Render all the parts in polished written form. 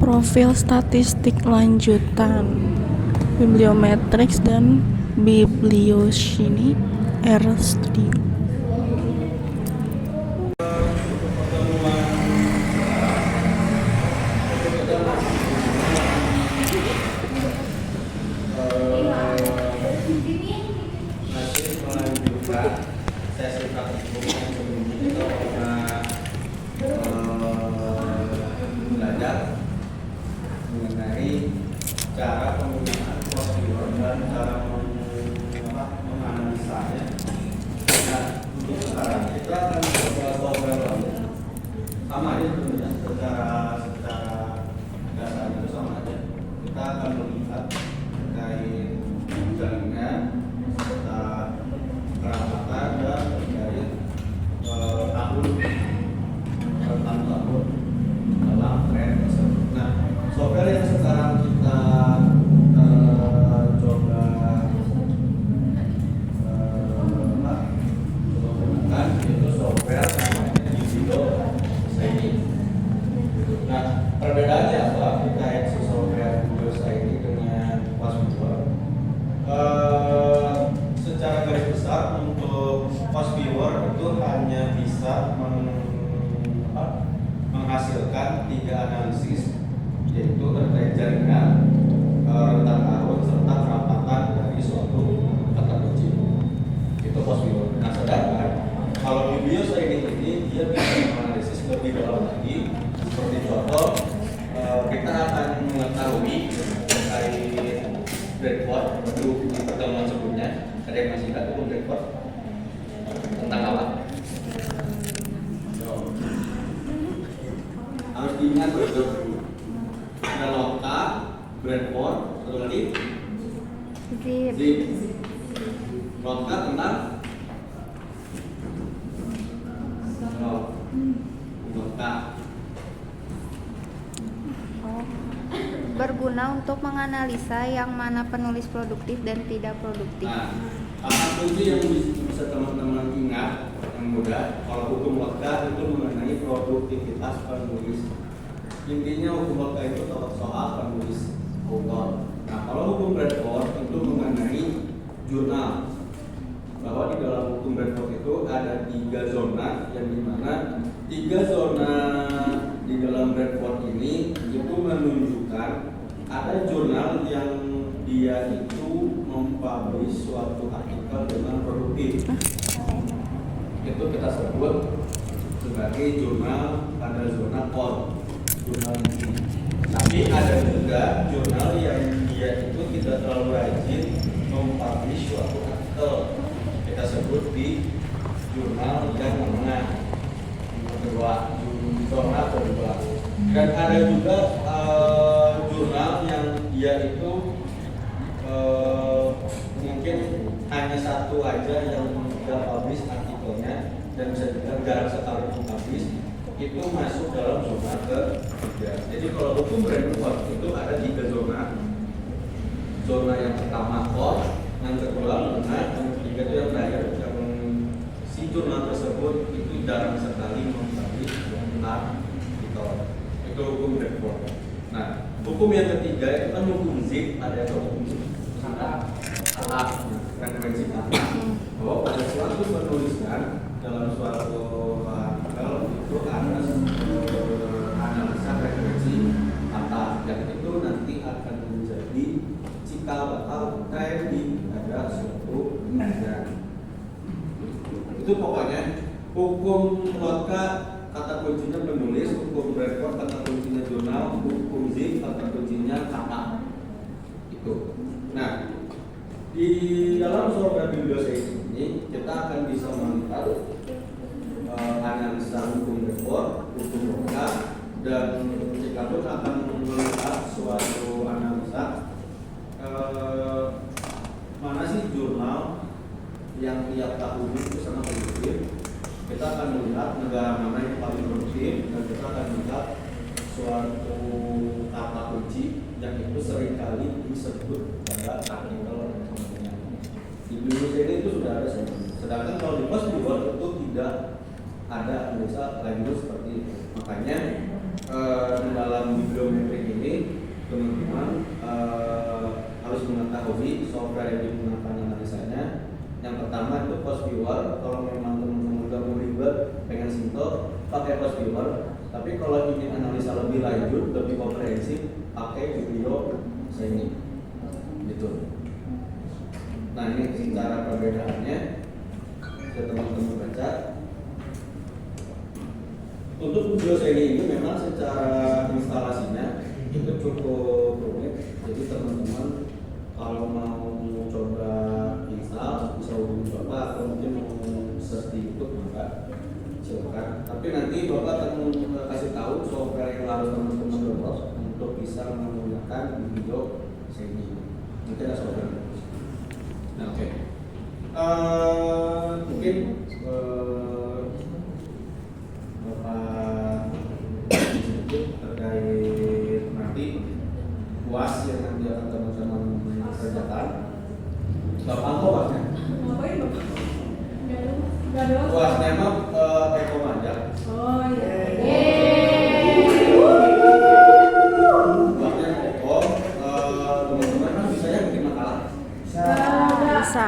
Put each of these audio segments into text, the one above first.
Profil statistik lanjutan, bibliometrics dan biblioshiny RStudio. Sesi praktikum yang sebelumnya kita pernah belajar mengenai cara penggunaan prosedur dan cara menganalisanya. Nah, untuk sekarang kita akan coba software lalu sama aja sebenarnya secara dasar itu sama aja. Kita akan melihat terkait jaringan serta kerapatan dan dari tahun dalam tren tersebut. Nah, software yang sekarang kita coba gunakan itu software namanya biblioshiny. Nah, perbedaannya apa terkait si software biblioshiny dengan PostViewer? Secara garis besar untuk PostViewer itu hanya bisa menghasilkan 3 analisis, yaitu terkait jaringan, rentang arus serta kerapatan dari suatu kata kunci. Itu PostViewer. Nah, sedangkan kalau biblioshiny ini dia bisa menganalisis lebih dalam lagi. Seperti contoh, kita akan mengetahui terkait breadboard. Di pertemuan sebelumnya ada yang masih ingat itu breadboard tentang apa? Harus diingat betul. Ada nota, breadboard, satu lagi zip. Nota tentang nota. Berguna untuk menganalisa yang mana penulis produktif dan tidak produktif. Nah, kata kunci yang bisa teman-teman ingat yang mudah, kalau hukum Lotka itu mengenai produktivitas penulis. Intinya hukum Lotka itu soal penulis autor. Nah, kalau hukum Bradford itu mengenai jurnal, bahwa di dalam hukum Bradford itu ada 3 zona, yang dimana 3 zona di dalam Bradford ini itu menunjukkan ada jurnal yang dia itu mempublish suatu artikel dengan produktif. Itu kita sebut sebagai jurnal pada zona core, jurnal ini. Tapi ada juga jurnal yang dia itu tidak terlalu rajin mempublish suatu artikel. Kita sebut di jurnal yang menengah, kedua, zona kedua. Dan ada juga jurnal yang dia itu mungkin hanya satu aja yang dia publish artikelnya dan bisa dibilang jarang sekali publish, itu masuk dalam zona ketiga. Jadi kalau hukum Bradford itu ada 3 zona. Zona yang pertama core, yang kedua menengah, yang ketiga itu yang terakhir, yang si jurnal tersebut itu jarang sekali mempublish artikel. Itu hukum Bradford. Nah, hukum yang ketiga itu kan hukum Zip, ada yang hukum kata frekuensi kata, bahwa pada suatu penulisan dalam suatu artikel itu ada analisa frekuensi kata, yang itu nanti akan menjadi cikal bakal trending pada suatu media. Itu pokoknya hukum Lotka kata kuncinya penulis, hukum Bradford kata kuncinya jurnal, hukum Zip kata kuncinya kata. Itu. Nah, di dalam software biblioshiny ini kita akan bisa melihat analisa hukum Bradford, hukum Lotka, dan kita pun akan melihat suatu analisa mana sih jurnal yang tiap tahun itu sangat produktif. Kita akan melihat negara mana yang paling produktif, dan kita akan melihat suatu kata kunci yang itu seringkali disebut pada artikel dan sebagainya. Di biblioshiny itu sudah ada sebenarnya. Sedangkan kalau di PostViewer itu tidak ada analisa lanjut seperti itu. Makanya di dalam bibliometrik ini teman-teman harus mengetahui software yang digunakan analisanya. Yang pertama itu post viewer. Kalau memang teman-teman udah mau ribet, pengen simple, pakai post viewer. Tapi kalau ingin analisa lebih lanjut, lebih komprehensif, pakai video ini, gitu. Nah ini secara perbedaannya, bisa teman-teman baca. Untuk video ini memang secara instalasinya itu cukup rumit. Jadi teman-teman kalau mau coba install bisa hubungi Bapak atau mungkin mau search di YouTube maka silakan. Tapi nanti Bapak akan kasih tahu software yang harus teman-teman download untuk bisa menggunakan video ini. Nanti ada software. Nah, oke. Mungkin Bapak sedikit terkait nanti UAS yang nanti akan teman-teman kerjakan. Bapak kok UASnya? Ngapain Bapak? Nggak ada. UASnya mah Eko aja. Oh iya. UASnya Eko. Teman-teman kan bisanya bikin makalah. Bisa.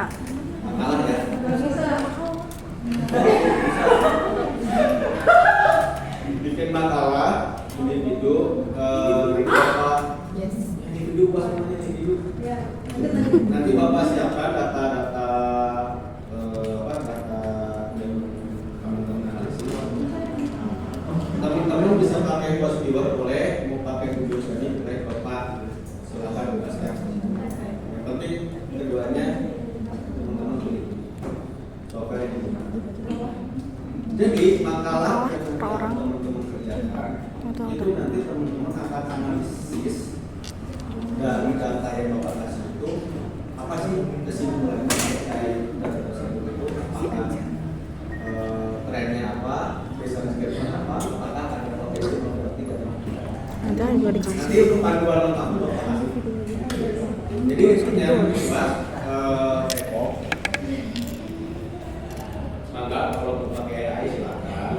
Makalah ya. Bisa. Bikin makalah, individu, apa? Individu pas namanya individu. Ya. Nanti Bapak siapkan data-data data yang teman-teman analisis. Teman-teman bisa pakai post viewer boleh, mau pakai Google Semi boleh, Bapak silakan bebaskan. Yang penting keduanya teman-teman pilih software yang digunakan. Jadi makalah yang orang. teman-teman kerjakan itu nanti teman-teman akan analisis dari data yang Bapak kasih itu apa sih kesimpulannya terkait data tersebut itu, apakah trennya apa, business case-nya apa, apakah ada potensi berarti dan Ada juga dikasih. nanti untuk panduan lengkap Bapak kasih. Jadi yang bebas Eko, maka kalau mau pakai AI silakan.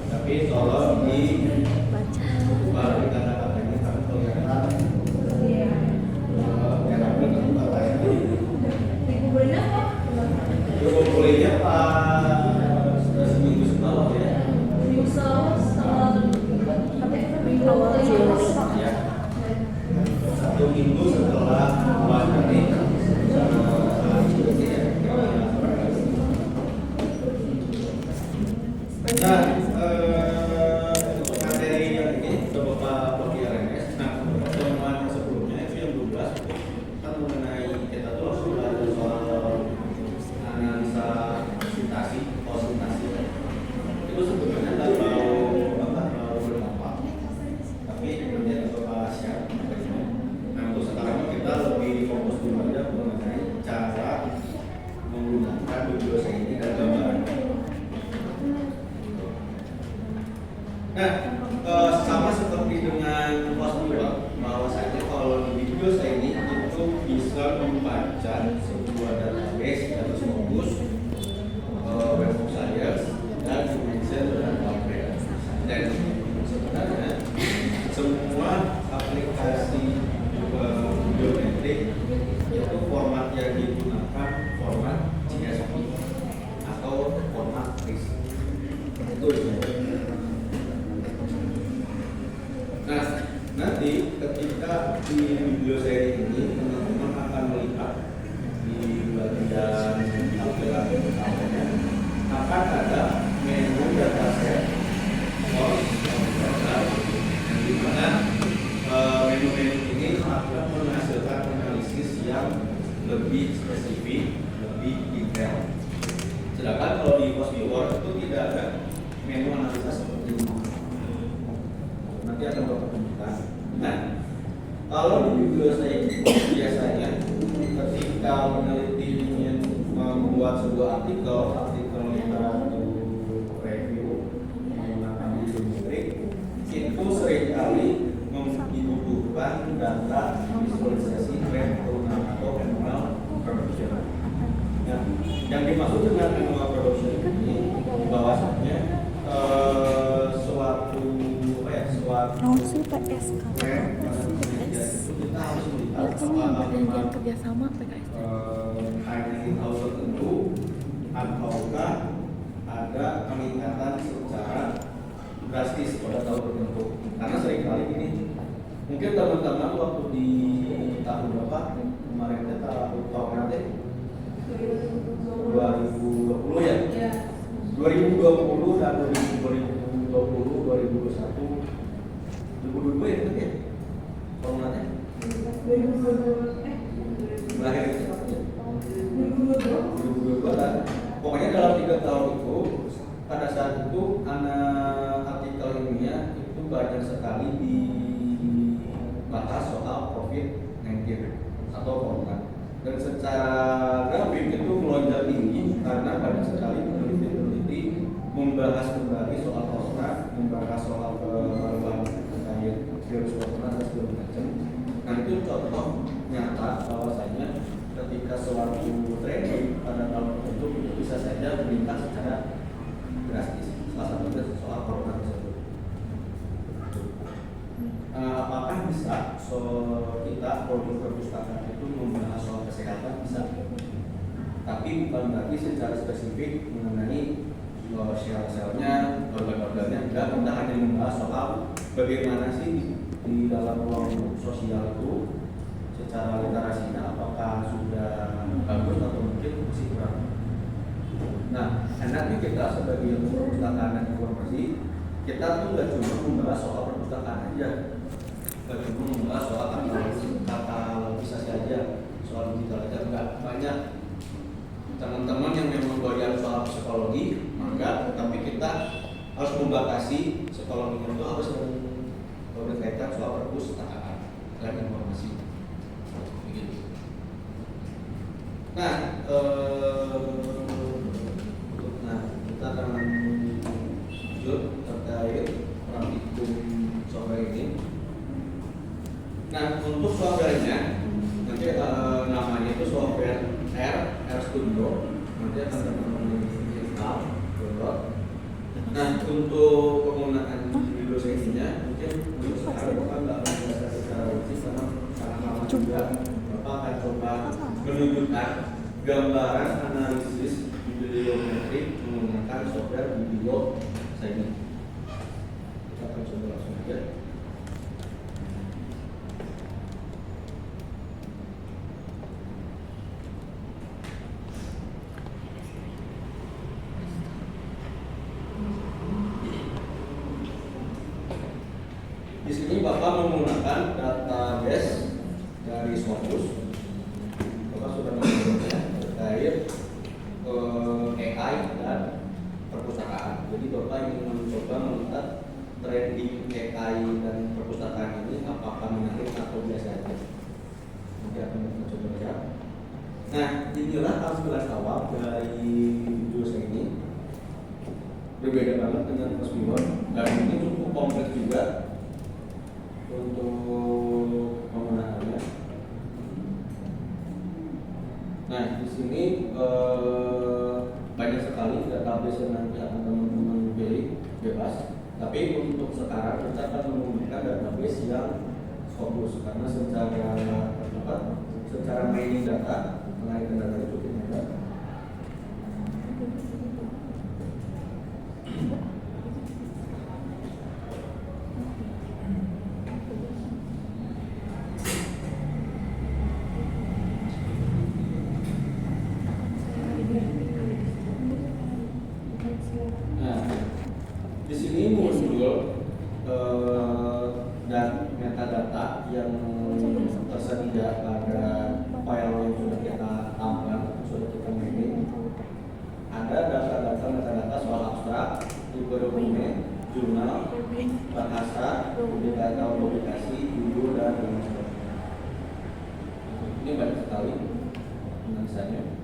Tapi tolong diubah di kata-kata ini karena kelihatan enaknya kebuka kayak ini. Coba bolehnya Pak sudah seminggu sebelum ya. Awal Juli. Ya. 1 minggu setelah bulan ini. Nah, untuk materi yang ini sudah Bapak bagi RMS. Nah, pertemuan yang sebelumnya itu yang 12 itu kan mengenai kita tuh sudah ada soal analisa sitasi, konsultasi. Itu sebenarnya nggak terlalu berdampak, tapi nanti ada Bapak share materinya. Nah, untuk sekarang kita lebih fokus dulu aja mengenai cara menggunakan video ini dan gambarannya. Nah, sama seperti dengan post viewer, bahwasanya kalau di video saya ini itu bisa membaca sebuah database atau Scopus, Web of Science, dan Dimension dan Algebra. Dan sebenarnya semua aplikasi biometrik itu format yang digunakan format CSV atau format TIFF. Itu nah, nanti ketika di video seri ini teman-teman akan melihat di bagian tampilan utamanya akan ada menu dataset yang dimana menu-menu ini akan menghasilkan analisis yang lebih spesifik, lebih detail. Sedangkan kalau di post viewer itu tidak ada menu analisa seperti ini. Nanti akan Bapak tunjukkan. Nah, kalau di video saya ini biasanya ketika meneliti ingin membuat sebuah artikel literatur review menggunakan biometrik itu seringkali dibutuhkan data visualisasi trend atau annual production. Nah, yang dimaksud dengan annual production ini bahwasanya suatu No sih PSK. itu kita harus melihat Itu yang apakah perjanjian memang kerjasama PKS. hanya hal tertentu ataukah ada peningkatan secara drastis pada tahun tertentu. Karena seringkali ini mungkin teman-teman waktu di tahun berapa kemarin kita tahun nanti 2020 ya. Ya. 2020 dan 2020, 2021, 2022 ya kan ya? Tahun nanti 2022 berakhir itu 2022 2022 kan? Pokoknya dalam 3 tahun itu pada saat itu anak artikel ilmiah itu banyak sekali dibahas soal COVID-19 atau corona. Dan secara grafik itu melonjak tinggi karena banyak sekali peneliti-peneliti membahas kembali soal corona, membahas soal perubahan terkait virus corona dan segala macam. Nah itu contoh nyata bahwasanya ketika suatu trending pada tahun tertentu itu bisa saja meningkat secara drastis. Salah satunya soal corona tersebut. Apakah bisa kita produk perpustakaan itu membahas soal kesehatan? Bisa, tapi bukan berarti secara spesifik mengenai sel-selnya, organ-organnya. Enggak, kita hanya membahas soal bagaimana sih di dalam ruang sosial itu secara literasinya apakah sudah bagus atau mungkin masih kurang. Nah, enaknya kita sebagai ilmu perpustakaan dan informasi, kita tuh nggak cuma membahas soal perpustakaan aja, nggak cuma membahas soal katalogisasi aja, soal digital aja, nggak banyak. Teman-teman yang memang belajar soal psikologi, maka tapi kita harus membatasi psikologi itu harus berkaitan soal perpustakaan dan informasi. Begitu. Nah, kita akan lanjut terkait praktikum software ini. Nah, untuk softwarenya nanti namanya itu software RStudio. Nanti akan teman-teman install, download. Nah, untuk penggunaan video sesinya mungkin untuk sekarang Bapak nggak akan bisa secara wajib karena sangat lama juga. Bapak akan coba menunjukkan gambaran analisis videometrik menggunakan software video saya. Kita akan coba langsung aja. Di sini Bapak menggunakan database dari Scopus. Bapak sudah menggunakannya terkait AI dan perpustakaan. Jadi Bapak ingin mencoba melihat trending AI dan perpustakaan ini apakah menarik atau biasa saja. Nanti akan kita coba lihat. Nah, inilah tampilan awal dari video saya ini. Berbeda banget dengan Mas Bimon dan ini cukup kompleks juga untuk penggunaannya. Nah, di sini banyak sekali database yang nanti akan teman-teman pilih bebas. Tapi untuk sekarang kita akan menggunakan database yang fokus karena secara mining data, mengenai data itu cukup mudah. Di sini muncul dan metadata yang tersedia pada file yang sudah kita tambah, sudah kita mining. Ada data-data metadata soal abstrak, tipe dokumen, jurnal, bahasa, publikasi, judul dan lain sebagainya. Ini banyak sekali analisanya.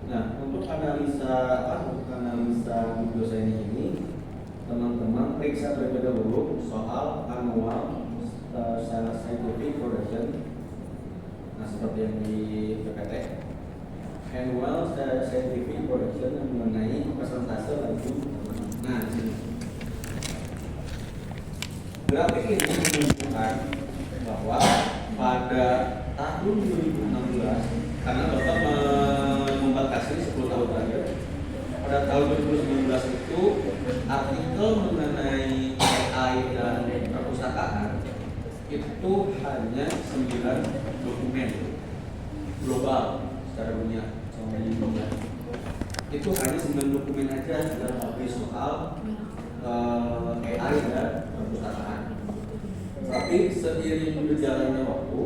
Nah, untuk analisa video saya ini, teman-teman periksa terlebih dahulu soal annual scientific production. Nah, seperti yang di PPT, annual scientific production yang mengenai persentase laju. Nah, di sini grafik ini menunjukkan bahwa pada tahun 2016, karena Bapak membatasi 10 tahun terakhir, pada tahun 2019 itu artikel mengenai AI dan perpustakaan itu hanya 9 dokumen global secara dunia, itu hanya 9 dokumen aja yang publish soal AI dan perpustakaan. Tapi seiring berjalannya waktu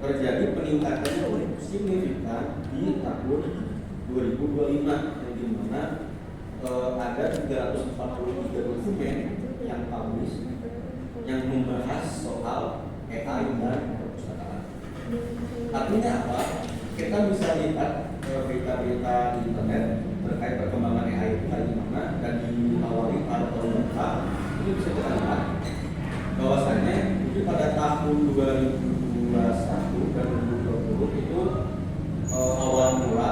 terjadi peningkatan yang signifikan di tahun 2025 yang dimana ada 343 dokumen yang publish yang membahas soal AI dan perpustakaan. Artinya apa? Kita bisa lihat berita-berita di internet terkait perkembangan AI itu kayak gimana, dan diawali pada tahun berapa itu bisa kita lihat bahwasanya itu pada tahun 2021 dan 2020 itu awal mula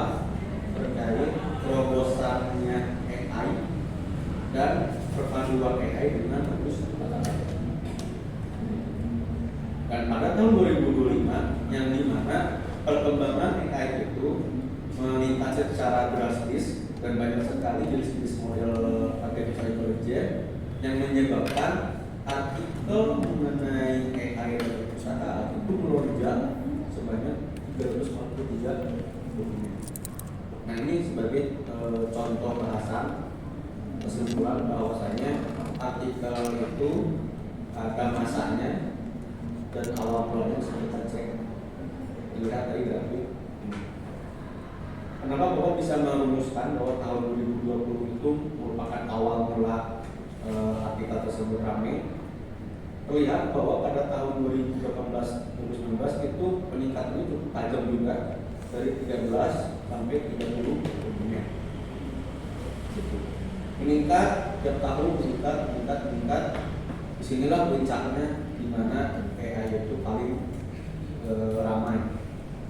terkait terobosannya AI dan perpaduan AI dengan perpustakaan. Dan pada tahun 2025 yang dimana perkembangan AI itu meningkat secara drastis dan banyak sekali jenis-jenis model artificial intelligence yang menyebabkan artikel mengenai AI dan perpustakaan itu melonjak sebanyak 343 dokumen. Nah, ini sebagai contoh bahasan kesimpulan bahwasanya artikel itu ada masanya dan awal mulanya kita cek dilihat dari grafik. Kenapa Bapak bisa merumuskan bahwa tahun 2020 itu merupakan awal mula artikel tersebut ramai? Terlihat bahwa pada tahun 2018-2019 itu peningkatannya cukup tajam juga, dari 13 sampai 30 dokumen. Meningkat tiap tahun, meningkat. Disinilah puncaknya di mana AI itu paling ramai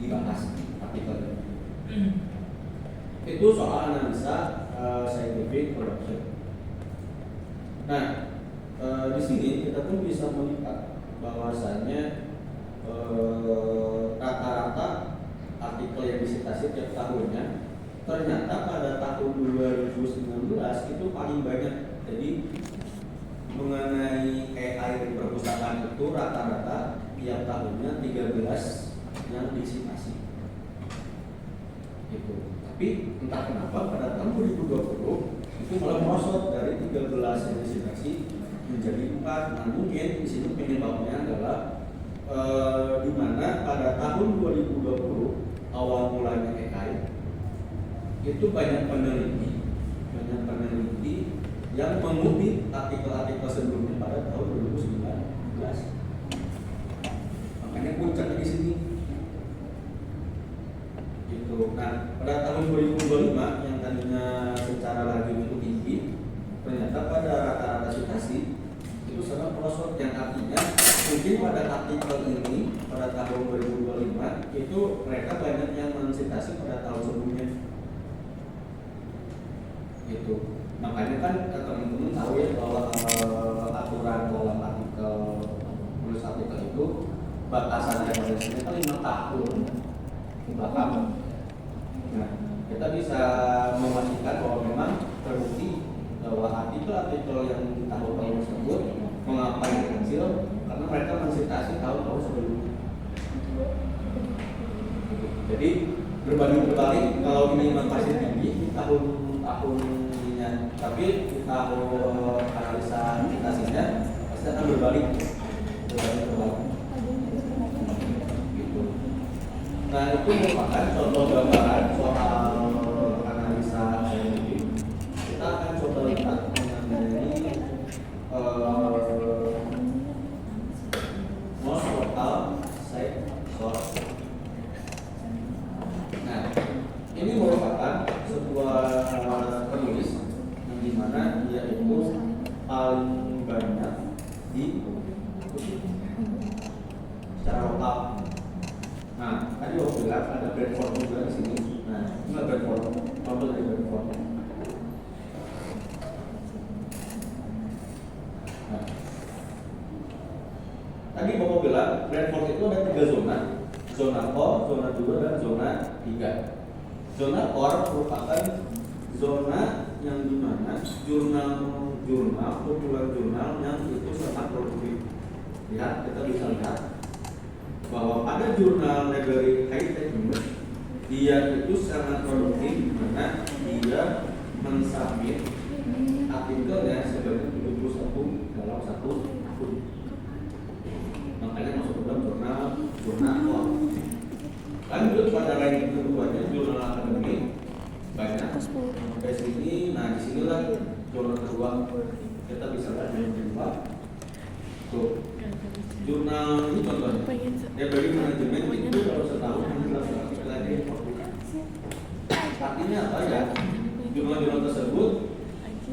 dibahas artikelnya. Itu soal analisa scientific production. Nah, di sini kita pun bisa melihat bahwasanya rata-rata artikel yang disitasi tiap tahunnya ternyata pada tahun 2019 itu paling banyak. Jadi mengenai AI di perpustakaan itu rata-rata tiap tahunnya 13 yang disitasi. Gitu. Tapi entah kenapa pada tahun 2020 itu malah merosot dari 13 yang disitasi menjadi 4. Nah, mungkin di sini penyebabnya adalah di mana pada tahun 2020 awal mulanya AI itu banyak peneliti yang mengutip artikel-artikel sebelumnya pada tahun 2019. Makanya puncaknya di sini. Gitu. Nah, pada tahun 2025 yang tadinya secara laju itu tinggi, ternyata pada rata-rata citasi itu sangat merosot, yang artinya mungkin pada artikel ini pada tahun 2025 itu mereka banyak yang mensitasi pada tahun sebelumnya. Gitu. Makanya kan teman-teman tahu ya bahwa aturan dalam artikel menulis artikel itu batasan referensinya kan 5 tahun ke belakang. Nah, kita bisa memastikan bahwa memang terbukti bahwa artikel-artikel yang di tahun-tahun tersebut mengapa yang kecil karena mereka mensitasi tahun-tahun sebelumnya. Jadi berbanding-berbalik, kalau ini masih tinggi di tahun-tahunnya, tapi di tahun analisa citasinya pasti akan berbalik. Gitu. Nah, itu merupakan contoh gambaran soal analisa scientific. Kita akan coba lihat mengenai most total site source. Nah, ini merupakan sebuah penulis yang dimana dia itu paling banyak di secara lokal. Nah, tadi waktu bilang ada Bradford juga di sini. Nah, ini adalah Bradford, contoh dari Bradford. Nah, Tadi Bapak bilang Brentford itu ada 3 zona. Zona core, zona 2, dan zona 3. Zona core merupakan zona yang dimana jurnal populer jurnal yang itu sangat produktif. Lihat, kita bisa lihat bahwa pada jurnal negeri high tech news dia itu sangat produktif karena dia mensubmit artikelnya sebanyak 71 dalam satu tahun. Makanya masuk ke dalam jurnal core. Lanjut pada ranking keduanya jurnal akademik banyak sampai sini. Nah disinilah jurnal kedua kita bisa lihat yang kedua tuh jurnal ini contohnya bagi manajemen itu kalau setahun dilakukan lagi. Artinya apa ya, jurnal-jurnal tersebut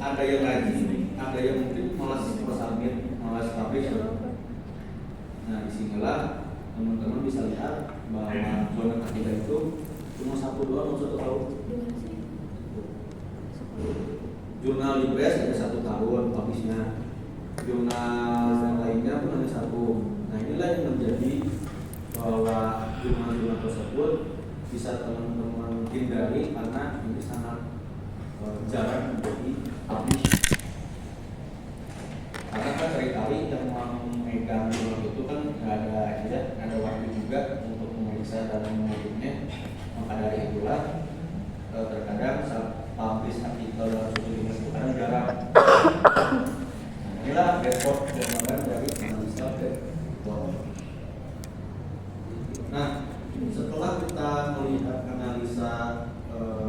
ada yang rajin, ada yang mungkin malas submit, malas publish. Nah disinilah teman-teman bisa lihat bahwa zona ketiga itu cuma 1 tahun. Jurnal Libres ada 1 tahun publishnya, jurnal lainnya pun hanya 1. Nah inilah yang menjadi bahwa jurnal-jurnal tersebut bisa teman-teman hindari karena ini sangat jarang menjadi publish. Karena kan seringkali yang memegang jurnal itu kan nggak ada waktu juga untuk memeriksa dan mengutipnya. Maka dari itulah terkadang saat publish artikel dalam suatu jurnal itu kadang jarang. Nah, inilah report gambaran dari analisa report. Nah, setelah kita melihat analisa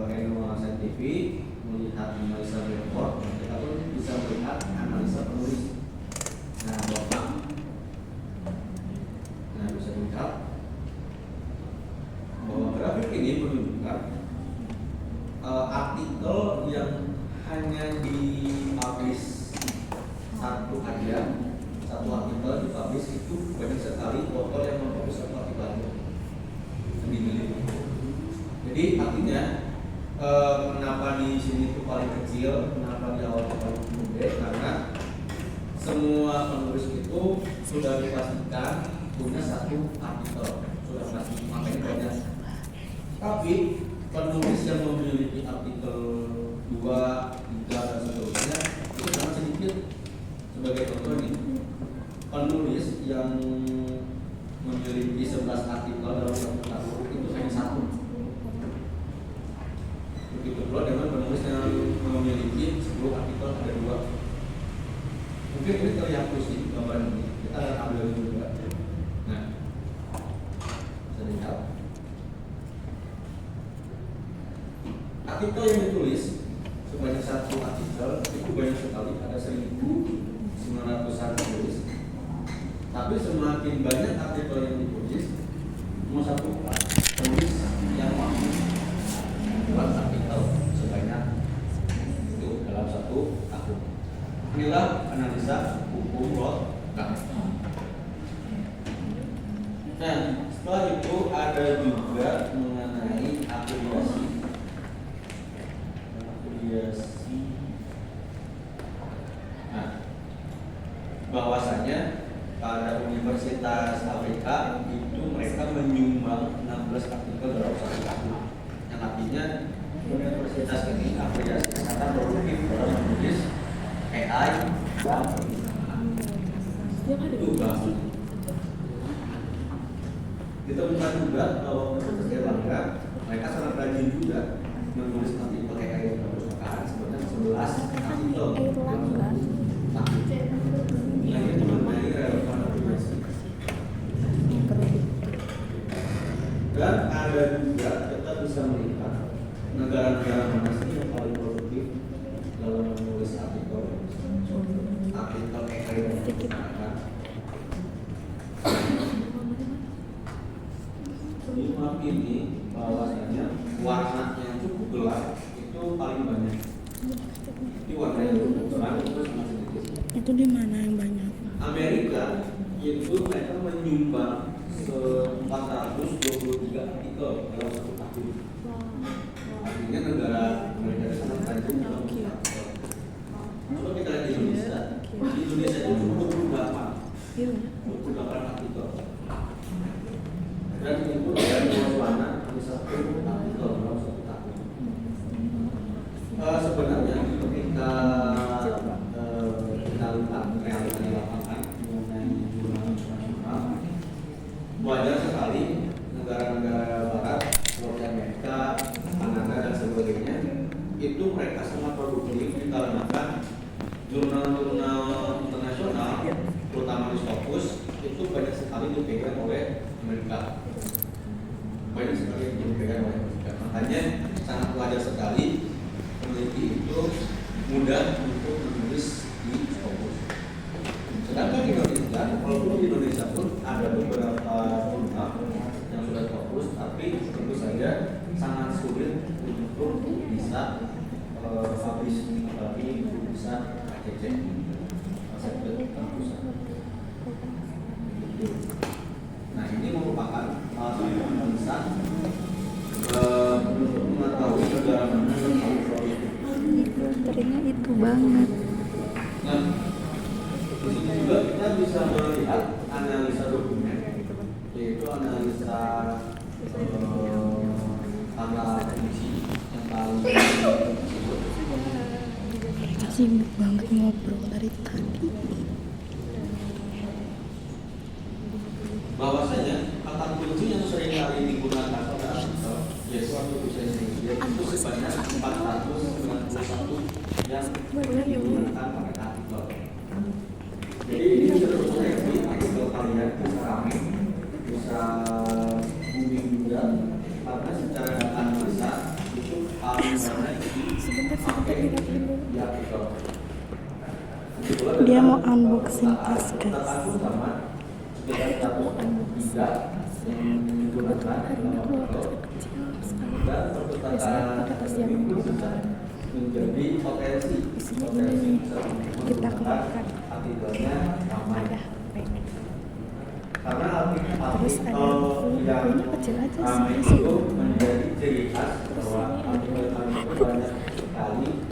ilmuwan saintifik, melihat analisa report, kita pun bisa melihat analisa penulis. Nah, Bapak, bisa dilihat bahwa grafik ini menunjukkan artikel yang hanya dipublish satu artikel dipublish itu banyak sekali author yang mempublish satu artikel yang dimiliki. Jadi artinya kenapa di sini itu paling kecil, kenapa di awal itu paling gede, karena semua penulis itu sudah dipastikan punya satu artikel, sudah pasti, makanya banyak. Tapi penulis yang memiliki artikel 2, 3 dan seterusnya itu sangat sedikit. Sebagai contoh nih, penulis yang memiliki 11 artikel dalam satu tahun itu hanya 1. Begitu pula dengan penulis yang memiliki 10 artikel ada 2. Mungkin ini terlihat sih gambar ini. Kita akan ambil juga. Nah, bisa dilihat artikel yang ditulis sebanyak 1 artikel itu banyak sekali, ada 1.900-an penulis. Tapi semakin banyak artikel yang ditulis, cuma 1 penulis yang mampu membuat artikel sebanyak itu dalam 1 tahun. Inilah analisa hukum Rothbard. Nah, setelah itu ada juga mengenai afiliasi. Nah, bahwasanya pada Universitas Afrika itu mereka menyumbang 16 artikel dalam 1 tahun. Yang artinya universitas ini afiliasi kesehatan produktif dalam menulis AI dan pemerintahan. Itu bagus. Ditemukan juga bahwa Universitas Erlangga mereka sangat rajin juga menulis artikel AI dan perpustakaan sebanyak 11 artikel. Nah, ini mengenai relevan aplikasi. Dan ada juga kita bisa melihat negara-negara mana sih yang paling produktif dalam menulis artikel AI dan perpustakaan. Di map ini bahwasanya warna yang cukup gelap itu paling banyak. Di warna yang cukup terang itu sangat sedikit. Itu di mana yang banyak? Amerika itu mereka menyumbang 423 artikel dalam 1 tahun. Artinya negara Amerika di sana rajin dalam artikel. Coba kita lihat di Indonesia. Di Indonesia itu 28. menggunakan artikel. Dan itu ada dua warna di satu artikel dalam satu tahun. Sebenarnya ketika kita lihat realita di lapangan mengenai jurnal internasional, wajar sekali negara-negara barat seperti Amerika, Kanada dan sebagainya itu mereka sangat produktif dikarenakan jurnal-jurnal internasional terutama di Scopus itu banyak sekali dipegang oleh Amerika, banyak sekali dipegang oleh Amerika. Makanya sangat wajar sekali peneliti itu mudah untuk menulis di Scopus. Sedangkan di Indonesia, walaupun di Indonesia pun ada beberapa jurnal yang sudah Scopus, tapi tentu saja sangat sulit untuk bisa publish, apalagi bisa ACC. Nah, ini merupakan salah satu analisa untuk mengetahui negara mana yang paling produktif. Filternya itu banget. Nah, di sini juga kita bisa melihat analisa dokumen, yaitu analisa tanggal fungsi yang paling tersebut. Mereka sibuk banget ngobrol dari tadi. Bahwasanya kata kunci yang sering kali digunakan pada artikel yaitu suatu tulisan Indonesia itu sebanyak 491 yang digunakan pada artikel. Jadi ini sebetulnya di artikel kalian bisa rame, bisa booming juga karena secara analisa itu paling banyak dipakai di artikel. Dia mau unboxing tas, guys. Sekitar 103 yang digunakan dan perpustakaan itu sudah menjadi potensi Kita keluarkan artikelnya ramai ada karena artikel terus ada yang bukunya kecil aja ramai sih. itu menjadi ciri khas bahwa artikel itu banyak sekali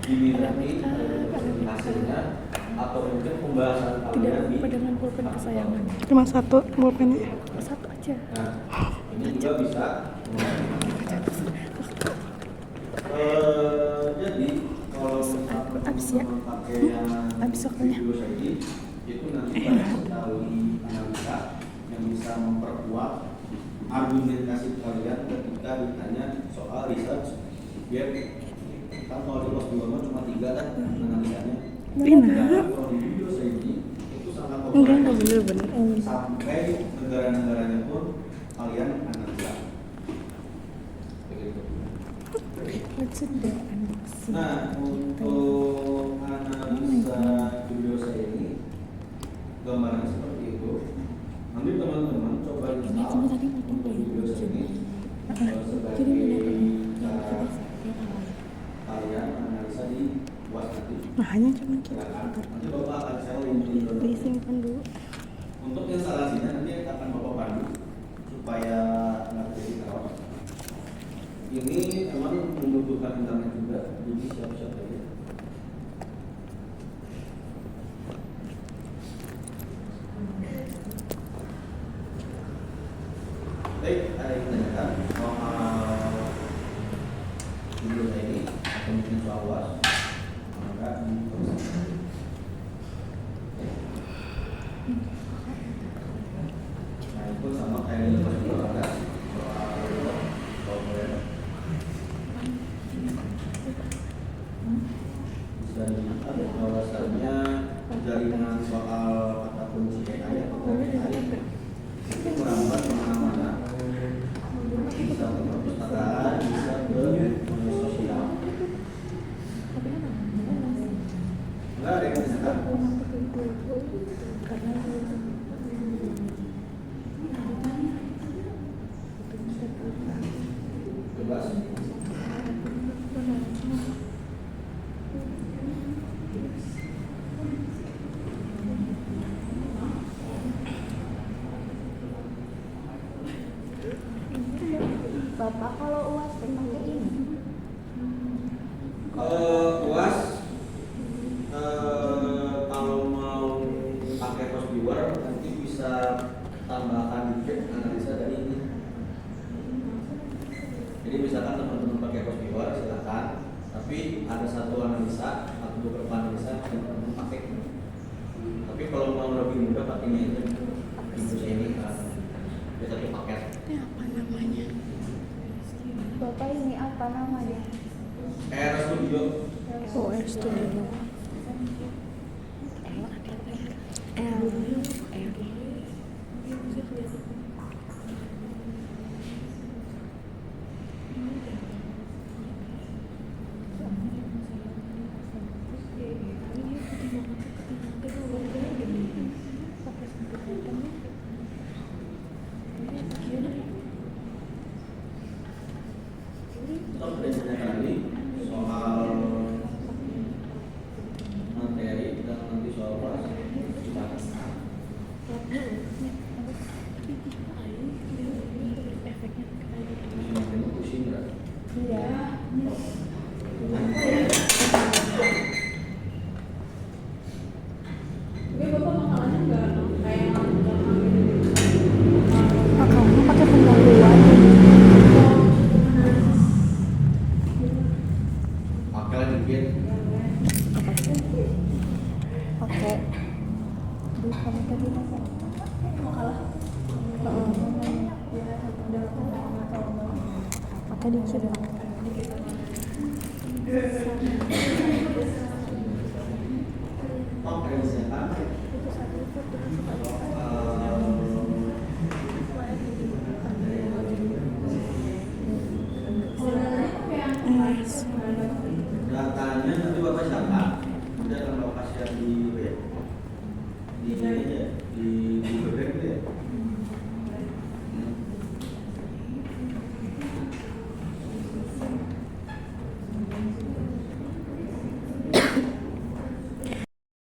diminati hasilnya atau mungkin pembahasan kalian di Dengan pulpen kesayangan. Cuma satu pulpennya. Satu aja. Nah, ini juga bisa. Jadi kalau Abis ya? pakai yang Abis soalnya. video ini, itu nanti banyak sekali analisa yang bisa memperkuat argumentasi kalian ketika ditanya soal research. Biar kan kalau di kelas 2 cuma 3 kan analisanya. Enak. Kalau di video ini itu sangat Enggak bener-bener. sampai negara-negaranya pun kalian analisa. Begitu. Sudah unboxing. Nah, untuk analisa video saya ini gambarnya seperti itu. Nanti teman-teman coba install untuk video saya ini sebagai cara kalian analisa di buat nanti. Nah, hanya cuma kita. Nanti Bapak akan saya link Disimpan dulu. untuk instalasinya nanti akan Bapak pandu supaya nggak terjadi teror. Ini memang membutuhkan internet juga, jadi siap-siap aja. Baik, ada yang ditanyakan soal video saya ini atau mungkin soal UAS, maka dipersilakan. Nah, itu sama kayak di kelas 2 ada soal bisa dilihat bahwasannya jaringan soal kata kunci AI atau AI itu merambat kemana-mana, bisa ke perpustakaan, bisa ke media sosial. Enggak, bisa tambahkan dikit analisa dari ini. Jadi misalkan teman-teman pakai Hostivar silakan, tapi ada satu analisa atau beberapa analisa yang teman-teman pakai. Tapi kalau mau lebih mudah pakainya itu infus ini kan, ada satu paket. Ini apa namanya? Bapak ini apa namanya? R Studio. OR Studio. L. Kita belajarnya tadi soal materi dan nanti soal kelas kita pusing nggak? Iya. Tapi bapak makalahnya nggak kayak Makanya pakai pendahuluan. Pakai lah dikit. Oke. Di kamu tadi apa? makalah. Pakai dikit. Oh, ada di sana.